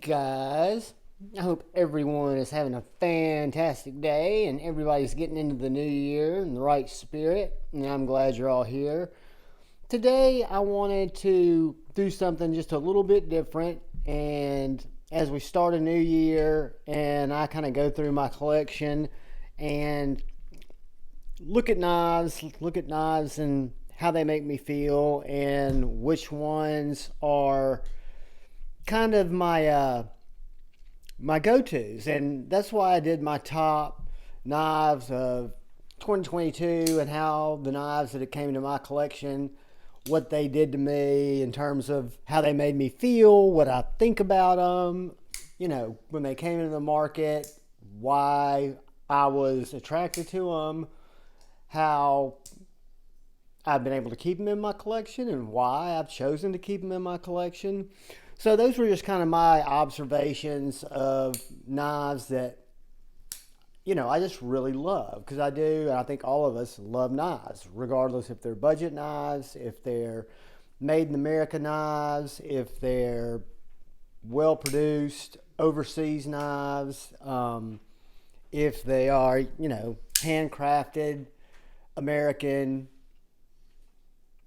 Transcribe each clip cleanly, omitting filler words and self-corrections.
Guys, I hope everyone is having a fantastic day and everybody's getting into the new year in the right spirit, and I'm glad you're all here. Today I wanted to do something just a little bit different, and as we start a new year and I kind of go through my collection and look at knives and how they make me feel and which ones are kind of my go-tos, and that's why I did my top knives of 2022 and how the knives that came into my collection, what they did to me in terms of how they made me feel, what I think about them, when they came into the market, why I was attracted to them, how I've been able to keep them in my collection, and why I've chosen to keep them in my collection. So those were just kind of my observations of knives that, I just really love, because I do, and I think all of us love knives, regardless if they're budget knives, if they're made in America knives, if they're well produced overseas knives, if they are, handcrafted American,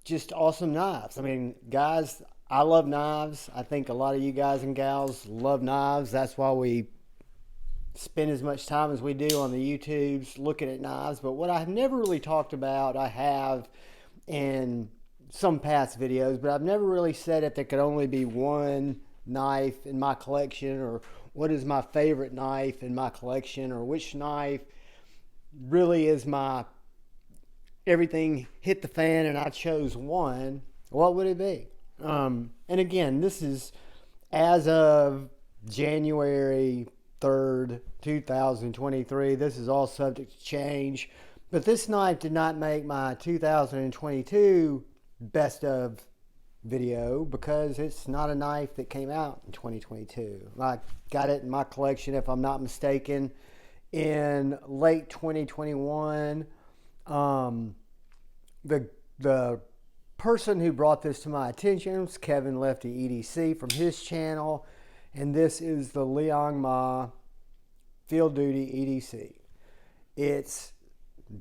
just awesome knives. I mean, guys, I love knives. I think a lot of you guys and gals love knives. That's why we spend as much time as we do on the YouTubes looking at knives. But what I've never really talked about, I have in some past videos, but I've never really said if there could only be one knife in my collection, or what is my favorite knife in my collection, or which knife really is my everything hit the fan and I chose one. What would it be? And again, this is as of January 3rd, 2023. This is all subject to change. But this knife did not make my 2022 best of video because it's not a knife that came out in 2022. I got it in my collection, if I'm not mistaken, in late 2021. The person who brought this to my attention was Kevin Lefty EDC from his channel, and this is the Liong Mah Field Duty EDC. It's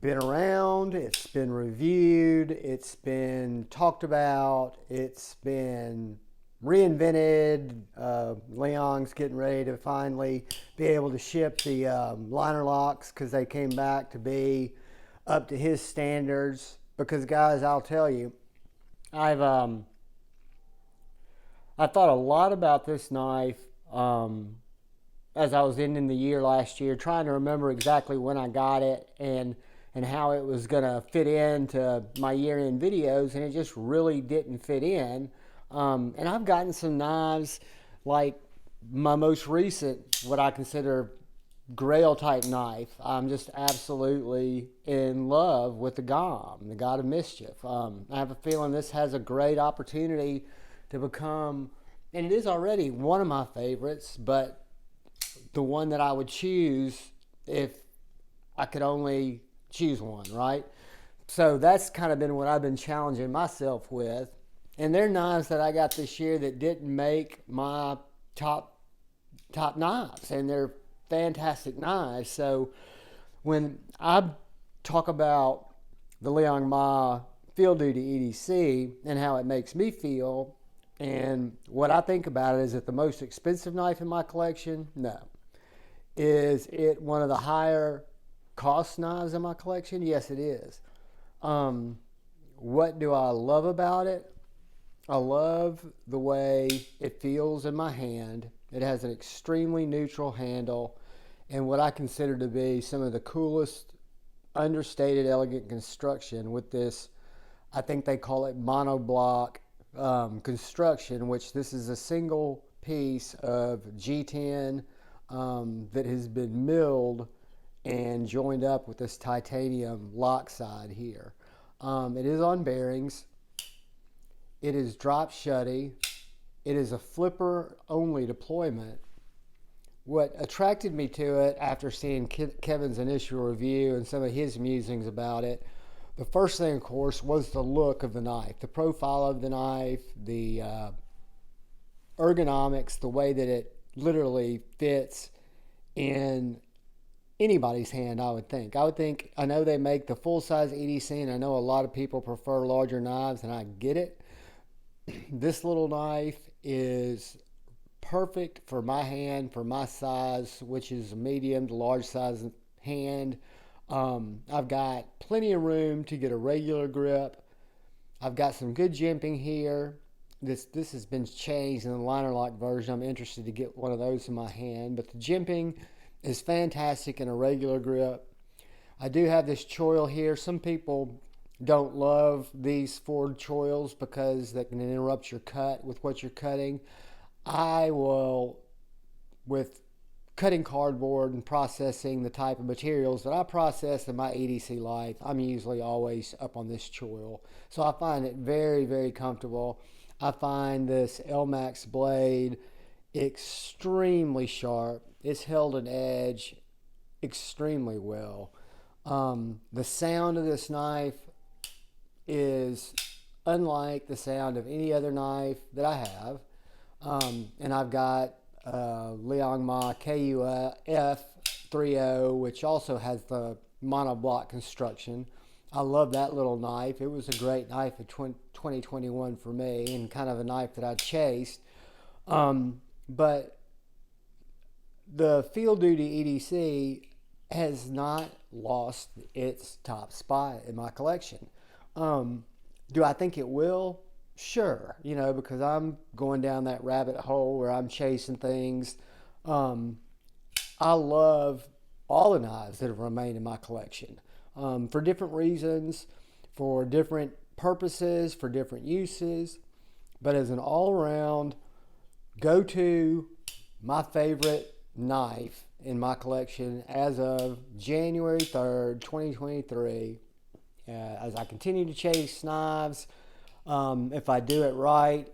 been around, it's been reviewed, it's been talked about, it's been reinvented. Liong's getting ready to finally be able to ship the liner locks because they came back to be up to his standards. Because guys, I'll tell you, I thought a lot about this knife as I was ending the year last year, trying to remember exactly when I got it and how it was going to fit into my year-end videos, and it just really didn't fit in. And I've gotten some knives, like my most recent, what I consider grail type knife. I'm just absolutely in love with the GOM, the God of Mischief. I have a feeling this has a great opportunity to become, and it is already one of my favorites, but the one that I would choose if I could only choose one, right? So that's kind of been what I've been challenging myself with. And they're knives that I got this year that didn't make my top knives, and they're fantastic knives. So when I talk about the Liong Mah Field Duty EDC and how it makes me feel, and what I think about it, is it the most expensive knife in my collection? No. Is it one of the higher cost knives in my collection? Yes, it is. What do I love about it? I love the way it feels in my hand. It has an extremely neutral handle and what I consider to be some of the coolest, understated, elegant construction with this. I think they call it monoblock construction, which this is a single piece of G10 that has been milled and joined up with this titanium lock side here. It is on bearings. It is drop shutty. It is a flipper only deployment. What attracted me to it after seeing Kevin's initial review and some of his musings about it, the first thing, of course, was the look of the knife, the profile of the knife, the ergonomics, the way that it literally fits in anybody's hand, I would think. I know they make the full-size EDC, and I know a lot of people prefer larger knives, and I get it. This little knife is perfect for my hand, for my size, which is a medium to large size hand. I've got plenty of room to get a regular grip. I've got some good jimping here. This has been changed in the liner lock version. I'm interested to get one of those in my hand, but the jimping is fantastic in a regular grip. I do have this choil here. Some people don't love these forward choils because they can interrupt your cut with what you're cutting. I will, with cutting cardboard and processing the type of materials that I process in my EDC life, I'm usually always up on this choil. So I find it very, very comfortable. I find this Elmax blade extremely sharp. It's held an edge extremely well. The sound of this knife is unlike the sound of any other knife that I have. And I've got Liong Mah KUF 30, which also has the monoblock construction. I love that little knife. It was a great knife of 2021 for me, and kind of a knife that I chased. But the Field Duty EDC has not lost its top spot in my collection. Do I think it will? Sure, because I'm going down that rabbit hole where I'm chasing things. I love all the knives that have remained in my collection, for different reasons, for different purposes, for different uses. But as an all-around go-to, my favorite knife in my collection as of January 3rd, 2023, as I continue to chase knives, if I do it right,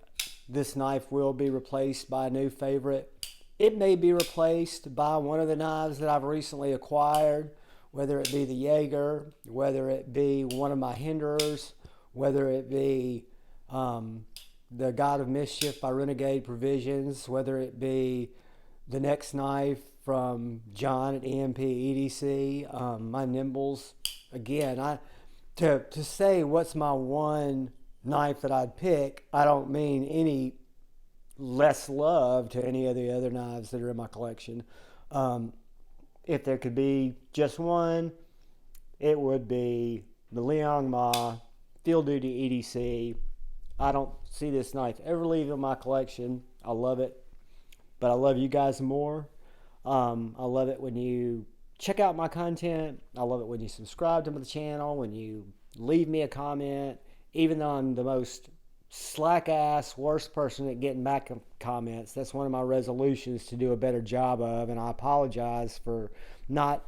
this knife will be replaced by a new favorite. It may be replaced by one of the knives that I've recently acquired, whether it be the Jaeger, whether it be one of my Hinderers, whether it be the God of Mischief by Renegade Provisions, whether it be the next knife from John at EMP EDC, my Nimbles. Again, to say what's my one knife that I'd pick, I don't mean any less love to any of the other knives that are in my collection. If there could be just one, it would be the Liong Mah Field Duty EDC. I don't see this knife ever leaving my collection. I love it, but I love you guys more. I love it when you check out my content. I love it when you subscribe to the channel, when you leave me a comment. Even though I'm the most slack-ass, worst person at getting back comments, that's one of my resolutions to do a better job of, and I apologize for not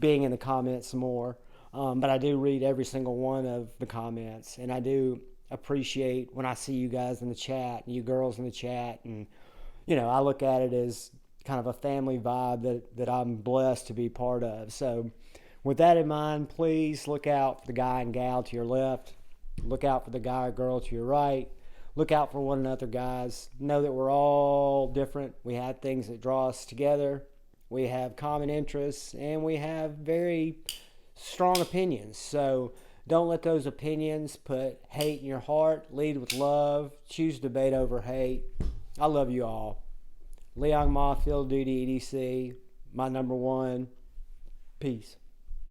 being in the comments more. But I do read every single one of the comments, and I do appreciate when I see you guys in the chat, and you girls in the chat, and I look at it as kind of a family vibe that I'm blessed to be part of. So with that in mind, please look out for the guy and gal to your left. Look out for the guy or girl to your right. Look out for one another, guys. Know that we're all different. We have things that draw us together. We have common interests, and we have very strong opinions. So don't let those opinions put hate in your heart. Lead with love. Choose debate over hate. I love you all. Liong Mah Field Duty EDC, my number one. Peace.